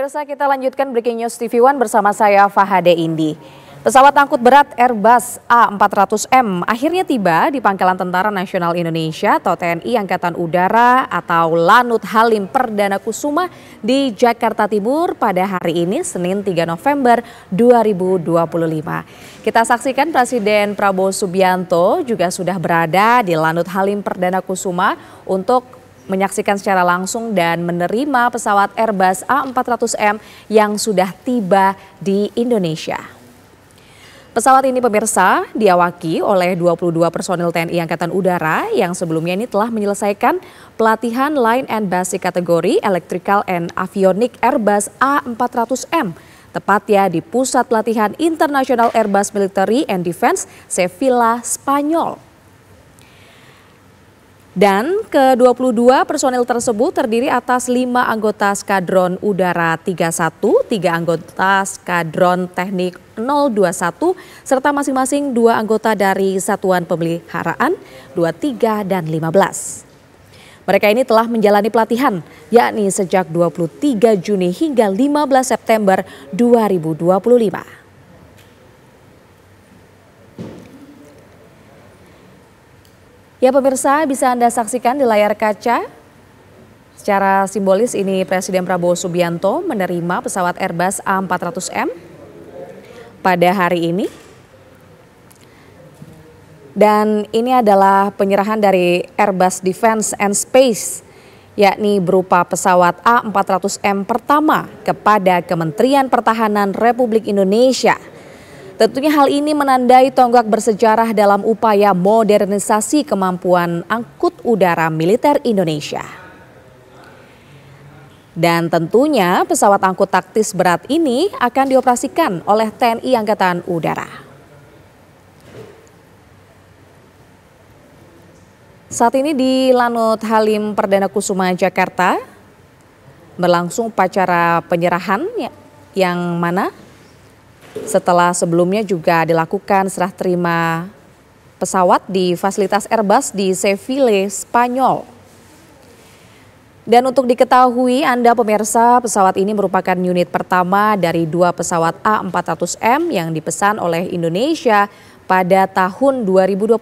Pemirsa, kita lanjutkan Breaking News TV One bersama saya Fahade Indi. Pesawat angkut berat Airbus A400M akhirnya tiba di Pangkalan Tentara Nasional Indonesia atau TNI Angkatan Udara atau Lanut Halim Perdana Kusuma di Jakarta Timur pada hari ini, Senin 3 November 2025. Kita saksikan Presiden Prabowo Subianto juga sudah berada di Lanut Halim Perdana Kusuma untuk menyaksikan secara langsung dan menerima pesawat Airbus A400M yang sudah tiba di Indonesia. Pesawat ini pemirsa diawaki oleh 22 personil TNI Angkatan Udara yang sebelumnya ini telah menyelesaikan pelatihan Line and Basic kategori Electrical and Avionics Airbus A400M. Tepatnya di Pusat Pelatihan Internasional Airbus Military and Defense Sevilla, Spanyol. Dan ke-22 personil tersebut terdiri atas 5 anggota Skadron Udara 31, 3 anggota Skadron Teknik 021, serta masing-masing 2 anggota dari Satuan Pemeliharaan 23 dan 15. Mereka ini telah menjalani pelatihan, yakni sejak 23 Juni hingga 15 September 2025. Ya pemirsa, bisa Anda saksikan di layar kaca. Secara simbolis ini Presiden Prabowo Subianto menerima pesawat Airbus A400M pada hari ini. Dan ini adalah penyerahan dari Airbus Defence and Space, yakni berupa pesawat A400M pertama kepada Kementerian Pertahanan Republik Indonesia. Tentunya hal ini menandai tonggak bersejarah dalam upaya modernisasi kemampuan angkut udara militer Indonesia. Dan tentunya pesawat angkut taktis berat ini akan dioperasikan oleh TNI Angkatan Udara. Saat ini di Lanut Halim Perdana Kusuma, Jakarta, berlangsung upacara penyerahan yang mana setelah sebelumnya juga dilakukan serah terima pesawat di fasilitas Airbus di Sevilla, Spanyol. Dan untuk diketahui Anda pemirsa, pesawat ini merupakan unit pertama dari 2 pesawat A400M yang dipesan oleh Indonesia pada tahun 2021.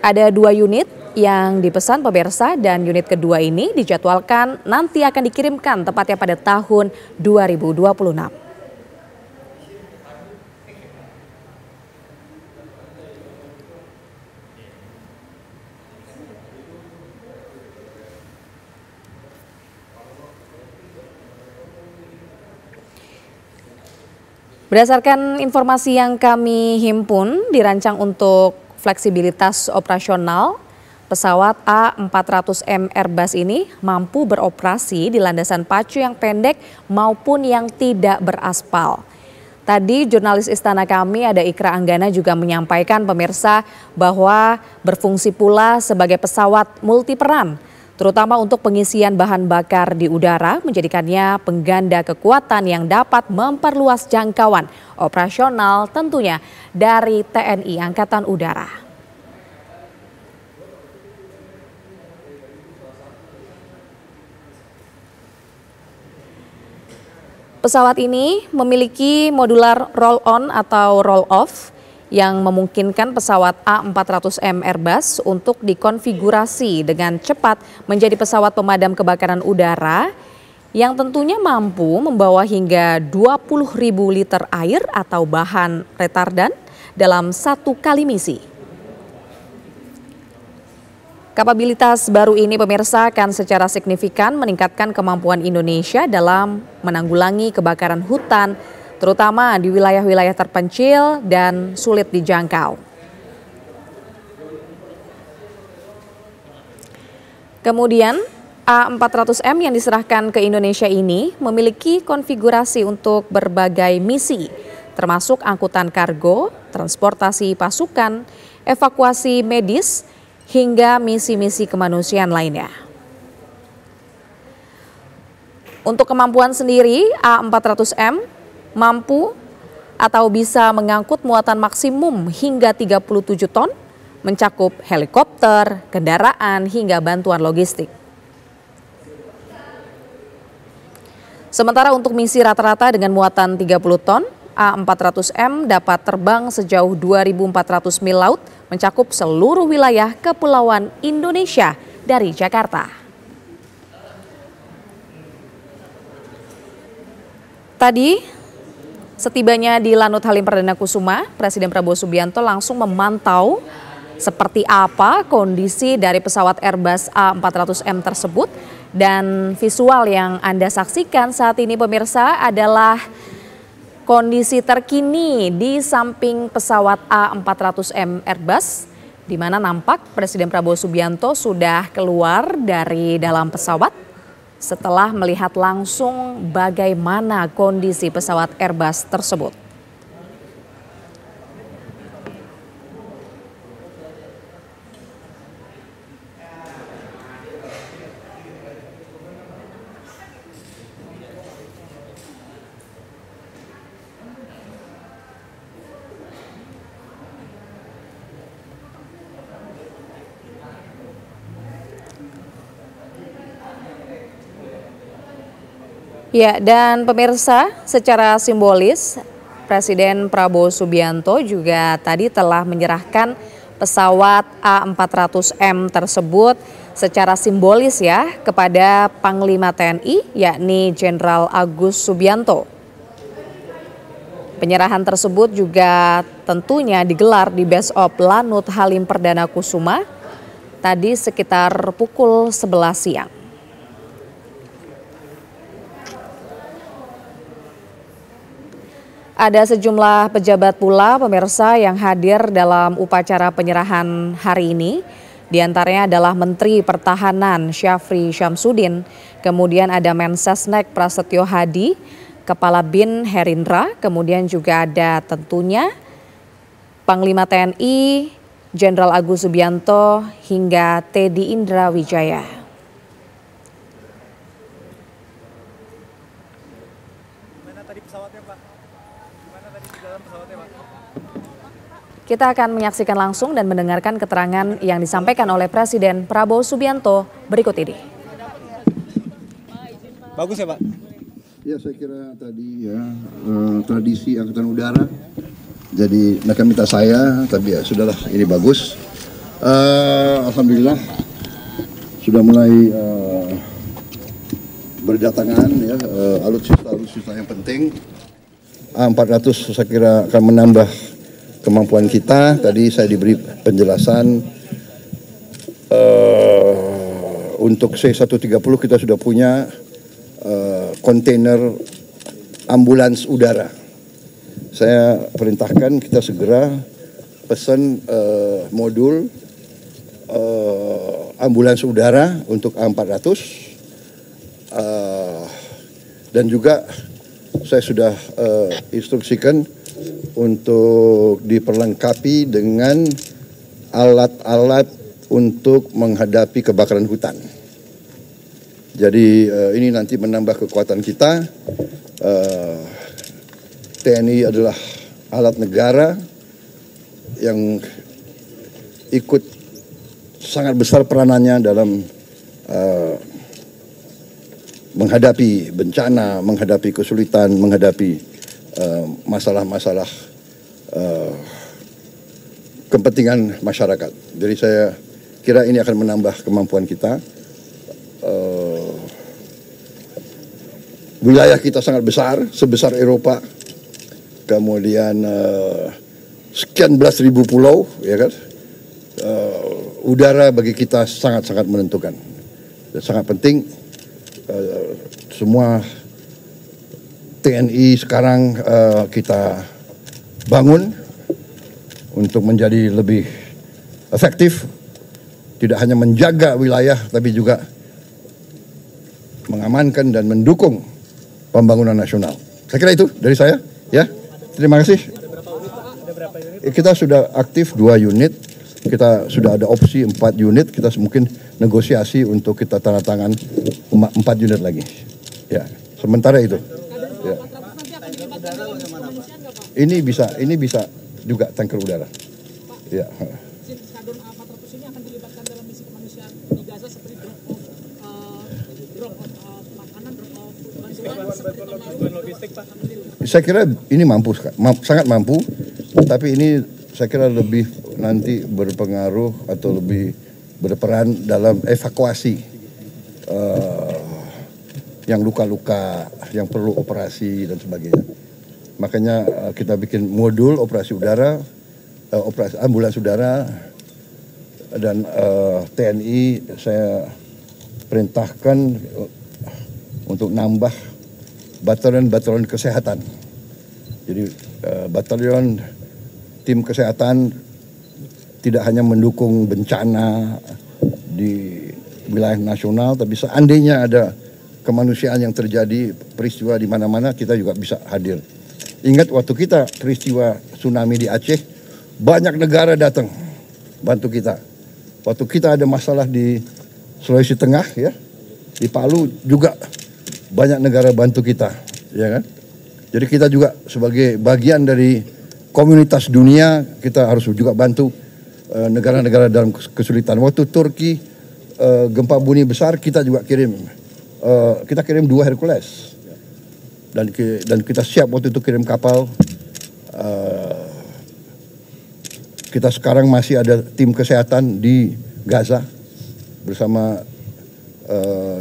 Ada 2 unit yang dipesan pemirsa dan unit kedua ini dijadwalkan nanti akan dikirimkan tepatnya pada tahun 2026. Berdasarkan informasi yang kami himpun, dirancang untuk fleksibilitas operasional. Pesawat A400M Airbus ini mampu beroperasi di landasan pacu yang pendek maupun yang tidak beraspal. Tadi jurnalis istana kami ada Ikra Anggana juga menyampaikan pemirsa bahwa berfungsi pula sebagai pesawat multiperan, terutama untuk pengisian bahan bakar di udara, menjadikannya pengganda kekuatan yang dapat memperluas jangkauan operasional tentunya dari TNI Angkatan Udara. Pesawat ini memiliki modular roll-on atau roll-off yang memungkinkan pesawat A400M Airbus untuk dikonfigurasi dengan cepat menjadi pesawat pemadam kebakaran udara yang tentunya mampu membawa hingga 20.000 liter air atau bahan retardan dalam 1 kali misi. Kapabilitas baru ini pemirsa akan secara signifikan meningkatkan kemampuan Indonesia dalam menanggulangi kebakaran hutan, terutama di wilayah-wilayah terpencil dan sulit dijangkau. Kemudian A400M yang diserahkan ke Indonesia ini memiliki konfigurasi untuk berbagai misi, termasuk angkutan kargo, transportasi pasukan, evakuasi medis, hingga misi-misi kemanusiaan lainnya. Untuk kemampuan sendiri, A400M mampu atau bisa mengangkut muatan maksimum hingga 37 ton, mencakup helikopter, kendaraan, hingga bantuan logistik. Sementara untuk misi rata-rata dengan muatan 30 ton, A400M dapat terbang sejauh 2.400 mil laut, mencakup seluruh wilayah kepulauan Indonesia dari Jakarta. Tadi, setibanya di Lanut Halim Perdana Kusuma, Presiden Prabowo Subianto langsung memantau seperti apa kondisi dari pesawat Airbus A400M tersebut. Dan visual yang Anda saksikan saat ini pemirsa adalah kondisi terkini di samping pesawat A400M Airbus, di mana nampak Presiden Prabowo Subianto sudah keluar dari dalam pesawat setelah melihat langsung bagaimana kondisi pesawat Airbus tersebut. Ya, dan pemirsa, secara simbolis Presiden Prabowo Subianto juga tadi telah menyerahkan pesawat A400M tersebut secara simbolis ya kepada Panglima TNI yakni Jenderal Agus Subianto. Penyerahan tersebut juga tentunya digelar di Base of Lanut Halim Perdana Kusuma tadi sekitar pukul 11 siang. Ada sejumlah pejabat pula pemirsa yang hadir dalam upacara penyerahan hari ini. Di antaranya adalah Menteri Pertahanan Syafri Syamsuddin, kemudian ada Mensesnek Prasetyo Hadi, Kepala BIN Herindra, kemudian juga ada tentunya Panglima TNI Jenderal Agus Subianto hingga Teddy Indra Wijaya. Kita akan menyaksikan langsung dan mendengarkan keterangan yang disampaikan oleh Presiden Prabowo Subianto berikut ini. Bagus ya Pak? Ya saya kira tadi ya tradisi Angkatan Udara. Jadi mereka minta saya, tapi ya sudahlah ini bagus. Alhamdulillah sudah mulai berdatangan ya alutsista yang penting. A400 saya kira akan menambah kemampuan kita. Tadi saya diberi penjelasan untuk C-130 kita sudah punya kontainer ambulans udara. Saya perintahkan kita segera pesan modul ambulans udara untuk A400 dan juga saya sudah instruksikan untuk diperlengkapi dengan alat-alat untuk menghadapi kebakaran hutan. Jadi ini nanti menambah kekuatan kita. TNI adalah alat negara yang ikut sangat besar peranannya dalam menghadapi bencana, menghadapi kesulitan, menghadapi masalah-masalah kepentingan masyarakat. Jadi saya kira ini akan menambah kemampuan kita. Wilayah kita sangat besar, sebesar Eropa. Kemudian sekian belas ribu pulau, ya kan? Udara bagi kita sangat-sangat menentukan. Dan sangat penting semua TNI sekarang kita bangun untuk menjadi lebih efektif, tidak hanya menjaga wilayah tapi juga mengamankan dan mendukung pembangunan nasional. Saya kira itu dari saya, ya. Terima kasih. Kita sudah aktif 2 unit, kita sudah ada opsi 4 unit, kita mungkin negosiasi untuk kita tanda tangan 4 unit lagi. Ya, sementara itu. Ya. Ini bisa juga tanker udara. Ya. Skadron A400 ini akan dilibatkan dalam misi kemanusiaan di Gaza seperti drop off makanan, drop off bantuan Saya kira ini mampu, sangat mampu, tapi ini saya kira lebih nanti berpengaruh atau lebih berperan dalam evakuasi yang luka-luka, yang perlu operasi dan sebagainya. Makanya kita bikin modul operasi udara, operasi ambulans udara, dan TNI saya perintahkan untuk nambah batalion kesehatan. Jadi batalion tim kesehatan tidak hanya mendukung bencana di wilayah nasional, tapi seandainya ada kemanusiaan yang terjadi, peristiwa di mana-mana, kita juga bisa hadir. Ingat waktu kita peristiwa tsunami di Aceh, banyak negara datang bantu kita. Waktu kita ada masalah di Sulawesi Tengah, ya, di Palu juga banyak negara bantu kita, ya kan? Jadi kita juga sebagai bagian dari komunitas dunia, kita harus juga bantu negara-negara dalam kesulitan. Waktu Turki gempa bumi besar, kita juga kirim 2 Hercules. Dan kita siap waktu itu kirim kapal. Kita sekarang masih ada tim kesehatan di Gaza bersama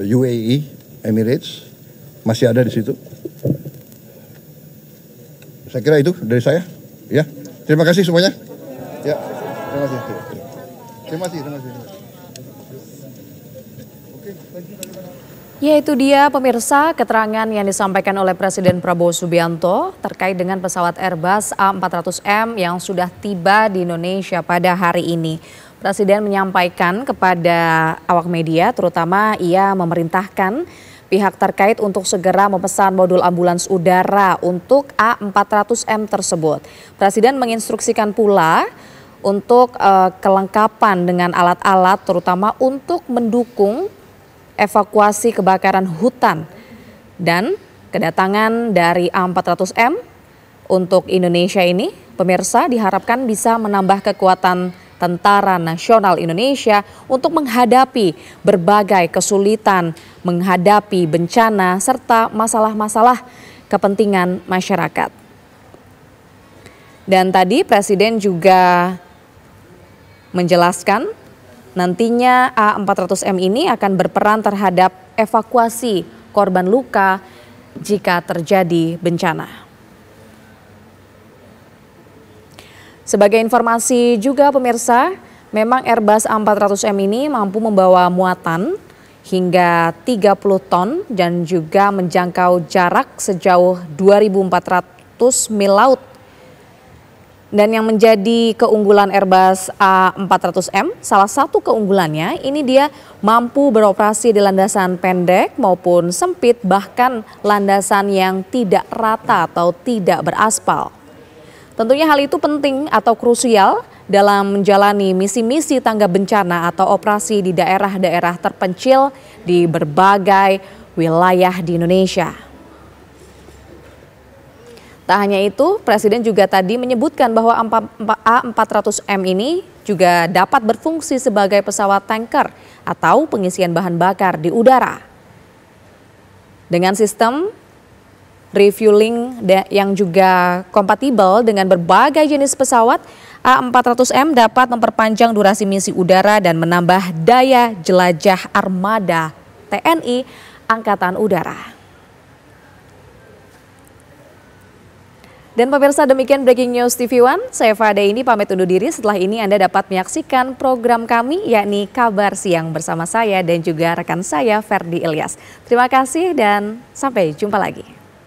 UAE, Emirates, masih ada di situ. Saya kira itu dari saya. Ya, terima kasih semuanya. Ya, terima kasih. Terima kasih. Ya, itu dia pemirsa keterangan yang disampaikan oleh Presiden Prabowo Subianto terkait dengan pesawat Airbus A400M yang sudah tiba di Indonesia pada hari ini. Presiden menyampaikan kepada awak media, terutama ia memerintahkan pihak terkait untuk segera memesan modul ambulans udara untuk A400M tersebut. Presiden menginstruksikan pula untuk kelengkapan dengan alat-alat terutama untuk mendukung evakuasi kebakaran hutan, dan kedatangan dari A400M untuk Indonesia ini, pemirsa, diharapkan bisa menambah kekuatan Tentara Nasional Indonesia untuk menghadapi berbagai kesulitan, menghadapi bencana, serta masalah-masalah kepentingan masyarakat. Dan tadi Presiden juga menjelaskan nantinya A400M ini akan berperan terhadap evakuasi korban luka jika terjadi bencana. Sebagai informasi juga pemirsa, memang Airbus A400M ini mampu membawa muatan hingga 30 ton dan juga menjangkau jarak sejauh 2.400 mil laut. Dan yang menjadi keunggulan Airbus A400M, salah satu keunggulannya ini dia mampu beroperasi di landasan pendek maupun sempit, bahkan landasan yang tidak rata atau tidak beraspal. Tentunya hal itu penting atau krusial dalam menjalani misi-misi tangga bencana atau operasi di daerah-daerah terpencil di berbagai wilayah di Indonesia. Tak hanya itu, Presiden juga tadi menyebutkan bahwa A400M ini juga dapat berfungsi sebagai pesawat tanker atau pengisian bahan bakar di udara. Dengan sistem refueling yang juga kompatibel dengan berbagai jenis pesawat, A400M dapat memperpanjang durasi misi udara dan menambah daya jelajah armada TNI Angkatan Udara. Dan pemirsa, demikian Breaking News TV One. Saya Fade ini pamit undur diri. Setelah ini Anda dapat menyaksikan program kami yakni Kabar Siang bersama saya dan juga rekan saya Ferdi Ilyas. Terima kasih dan sampai jumpa lagi.